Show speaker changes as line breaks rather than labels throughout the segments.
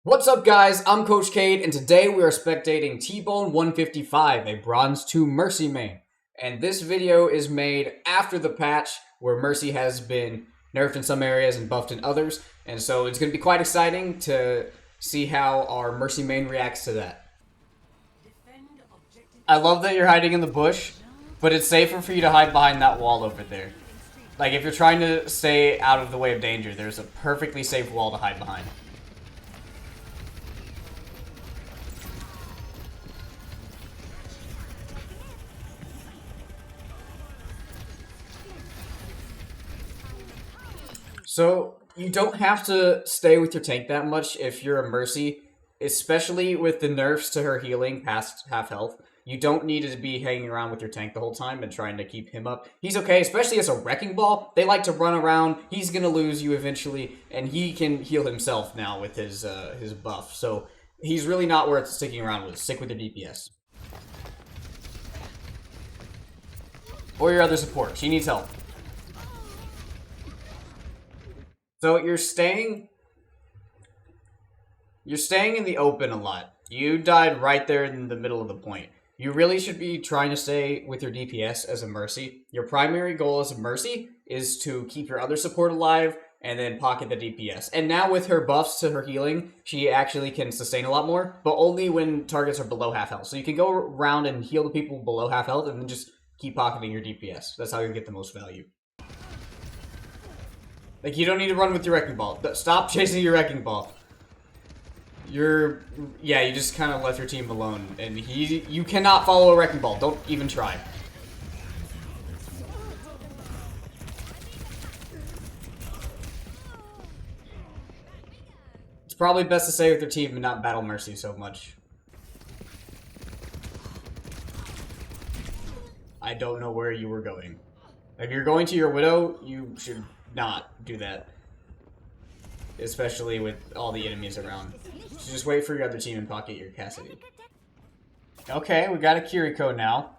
What's up, guys? I'm Coach Cade, and today we are spectating T-Bone 155, a Bronze 2 Mercy main. And this video is made after the patch, where Mercy has been nerfed in some areas and buffed in others, and so it's going to be quite exciting to see how our Mercy main reacts to that. I love that you're hiding in the bush, but it's safer for you to hide behind that wall over there. Like, if you're trying to stay out of the way of danger, there's a perfectly safe wall to hide behind. So, you don't have to stay with your tank that much if you're a Mercy, especially with the nerfs to her healing past half health. You don't need to be hanging around with your tank the whole time and trying to keep him up. He's okay, especially as a Wrecking Ball. They like to run around. He's going to lose you eventually, and he can heal himself now with his buff. So, he's really not worth sticking around with. Stick with your DPS. Or your other support. She needs help. So you're staying in the open a lot. You died right there in the middle of the point. You really should be trying to stay with your DPS as a Mercy. Your primary goal as a Mercy is to keep your other support alive and then pocket the DPS. And now with her buffs to her healing, she actually can sustain a lot more, but only when targets are below half health. So you can go around and heal the people below half health and then just keep pocketing your DPS. That's how you get the most value. Like, you don't need to run with your Wrecking Ball. Stop chasing your Wrecking Ball. You just kind of left your team alone. And you cannot follow a Wrecking Ball. Don't even try. It's probably best to stay with your team and not battle Mercy so much. I don't know where you were going. If you're going to your Widow, you should not do that. Especially with all the enemies around. So just wait for your other team and pocket your Cassidy. Okay, we got a Kiriko now.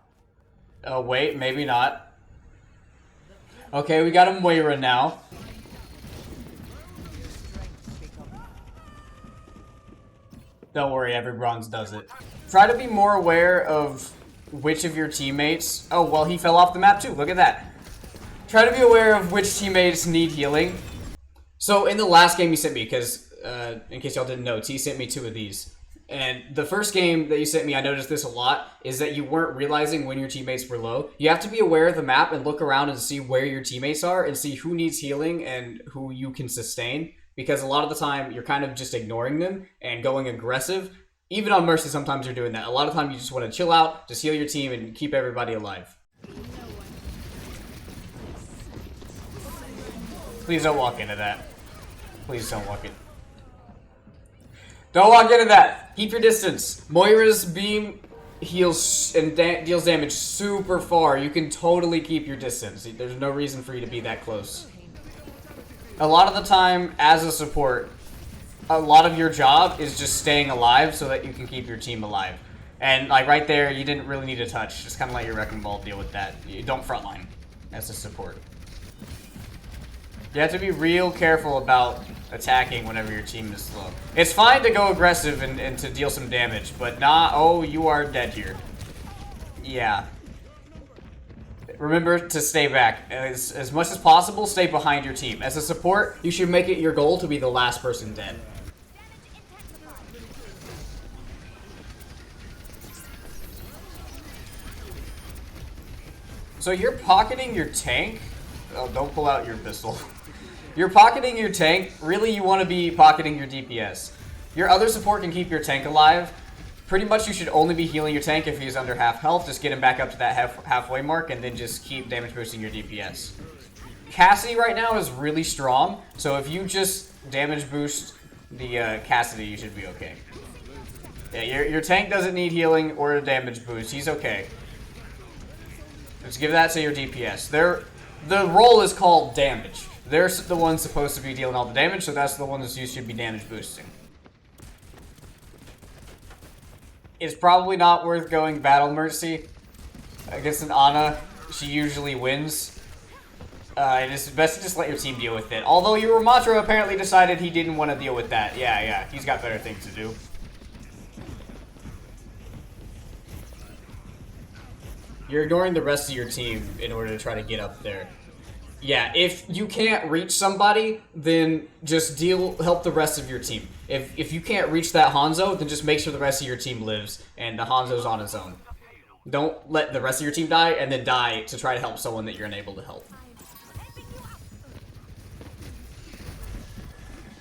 Oh, wait, maybe not. Okay, we got a Moira now. Don't worry, every bronze does it. Try to be more aware of which of your teammates... Oh, well, he fell off the map too. Look at that. Try to be aware of which teammates need healing. So in the last game you sent me, because in case y'all didn't know, T sent me 2 of these. And the first game that you sent me, I noticed this a lot, is that you weren't realizing when your teammates were low. You have to be aware of the map and look around and see where your teammates are and see who needs healing and who you can sustain. Because a lot of the time, you're kind of just ignoring them and going aggressive. Even on Mercy, sometimes you're doing that. A lot of the time, you just want to chill out, just heal your team, and keep everybody alive. Please don't walk into that. Please don't walk in. Don't walk into that. Keep your distance. Moira's beam heals and deals damage super far. You can totally keep your distance. There's no reason for you to be that close. A lot of the time, as a support, a lot of your job is just staying alive so that you can keep your team alive. And like right there, you didn't really need to touch. Just kind of let your Wrecking Ball deal with that. You don't frontline as a support. You have to be real careful about attacking whenever your team is slow. It's fine to go aggressive and to deal some damage, but not, oh, you are dead here. Yeah. Remember to stay back. As much as possible, stay behind your team. As a support, you should make it your goal to be the last person dead. So you're pocketing your tank? Oh, don't pull out your pistol. You're pocketing your tank. Really, you want to be pocketing your DPS. Your other support can keep your tank alive. Pretty much you should only be healing your tank if he's under half health. Just get him back up to that halfway mark and then just keep damage boosting your DPS. Cassidy right now is really strong, so if you just damage boost the Cassidy, you should be okay. Yeah, your tank doesn't need healing or a damage boost. He's okay. Just give that to your DPS. The role is called damage. They're the ones supposed to be dealing all the damage, so that's the ones you should be damage boosting. It's probably not worth going Battle Mercy against an Ana. She usually wins. It's best to just let your team deal with it. Although your Ramatra apparently decided he didn't want to deal with that. Yeah, he's got better things to do. You're ignoring the rest of your team in order to try to get up there. Yeah, if you can't reach somebody, then just help the rest of your team. If you can't reach that Hanzo, then just make sure the rest of your team lives and the Hanzo's on his own. Don't let the rest of your team die and then die to try to help someone that you're unable to help.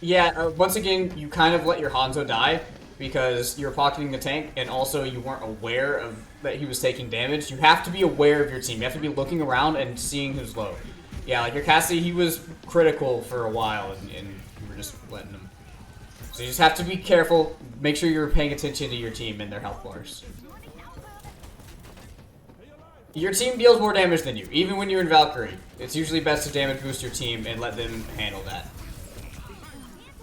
Yeah, once again, you kind of let your Hanzo die because you're pocketing the tank and also you weren't aware of that he was taking damage. You have to be aware of your team. You have to be looking around and seeing who's low. Yeah, like your Cassie, he was critical for a while and you were just letting him. So you just have to be careful. Make sure you're paying attention to your team and their health bars. Your team deals more damage than you, even when you're in Valkyrie. It's usually best to damage boost your team and let them handle that.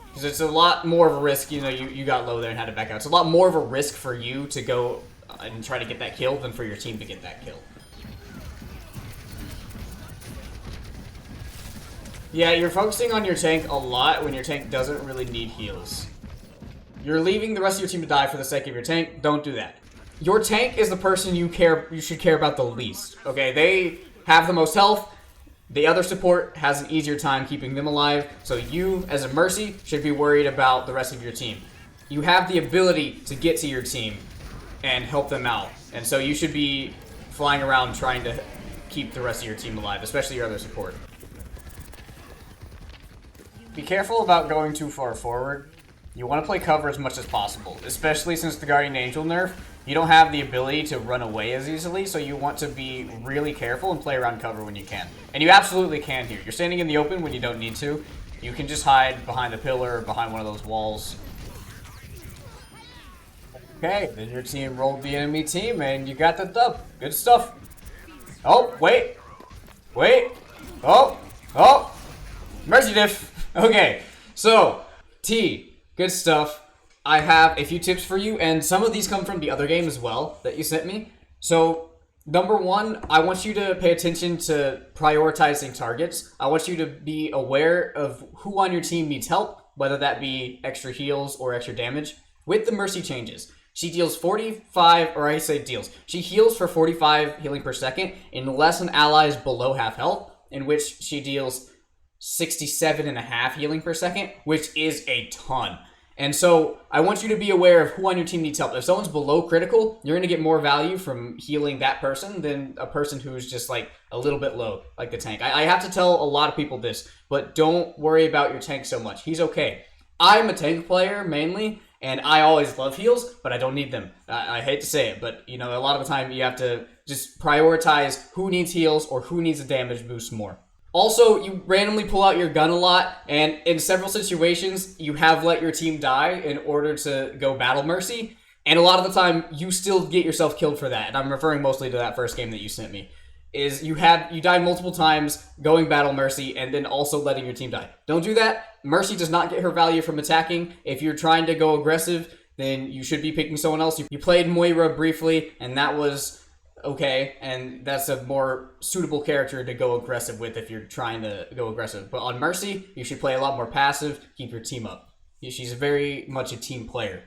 Because it's a lot more of a risk, you know, you got low there and had to back out. It's a lot more of a risk for you to go and try to get that kill than for your team to get that kill. Yeah, you're focusing on your tank a lot when your tank doesn't really need heals. You're leaving the rest of your team to die for the sake of your tank. Don't do that. Your tank is the person you should care about the least. Okay, they have the most health. The other support has an easier time keeping them alive, so you, as a Mercy, should be worried about the rest of your team. You have the ability to get to your team and help them out, and so you should be flying around trying to keep the rest of your team alive, especially your other support. Be careful about going too far forward. You want to play cover as much as possible, especially since the Guardian Angel nerf. You don't have the ability to run away as easily, so you want to be really careful and play around cover when you can. And you absolutely can here. You're standing in the open when you don't need to. You can just hide behind a pillar or behind one of those walls. Okay, then your team rolled the enemy team and you got the dub. Good stuff. Oh, wait. Oh. Mercy diff. Okay, so, T, good stuff. I have a few tips for you, and some of these come from the other game as well that you sent me. So, number one, I want you to pay attention to prioritizing targets. I want you to be aware of who on your team needs help, whether that be extra heals or extra damage. With the Mercy changes, she deals 45, or I say deals. She heals for 45 healing per second unless an ally is below half health, in which she deals 67.5 healing per second, which is a ton. And so I want you to be aware of who on your team needs help. If someone's below critical, you're going to get more value from healing that person than a person who's just like a little bit low, like the tank. I have to tell a lot of people this, but don't worry about your tank so much. He's okay. I'm a tank player mainly, and I always love heals, but I don't need them. I hate to say it, but you know, a lot of the time you have to just prioritize who needs heals or who needs a damage boost more. Also, you randomly pull out your gun a lot, and in several situations, you have let your team die in order to go Battle Mercy, and a lot of the time, you still get yourself killed for that, and I'm referring mostly to that first game that you sent me, is you died multiple times going Battle Mercy, and then also letting your team die. Don't do that. Mercy does not get her value from attacking. If you're trying to go aggressive, then you should be picking someone else. You played Moira briefly, and that was okay, and that's a more suitable character to go aggressive with if you're trying to go aggressive. But on Mercy, you should play a lot more passive, keep your team up. She's very much a team player.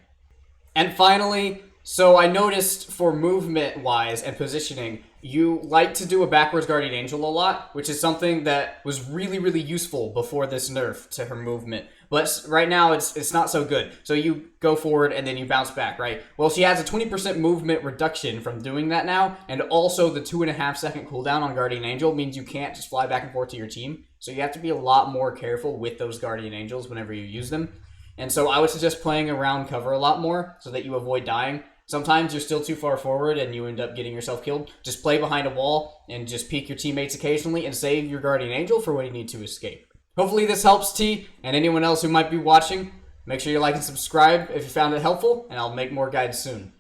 And finally, so I noticed for movement-wise and positioning, you like to do a backwards Guardian Angel a lot, which is something that was really, really useful before this nerf to her movement. But right now, it's not so good. So you go forward and then you bounce back, right? Well, she has a 20% movement reduction from doing that now, and also the 2.5 second cooldown on Guardian Angel means you can't just fly back and forth to your team. So you have to be a lot more careful with those Guardian Angels whenever you use them. And so I would suggest playing around cover a lot more so that you avoid dying. Sometimes you're still too far forward and you end up getting yourself killed. Just play behind a wall and just peek your teammates occasionally and save your Guardian Angel for when you need to escape. Hopefully this helps T and anyone else who might be watching. Make sure you like and subscribe if you found it helpful, and I'll make more guides soon.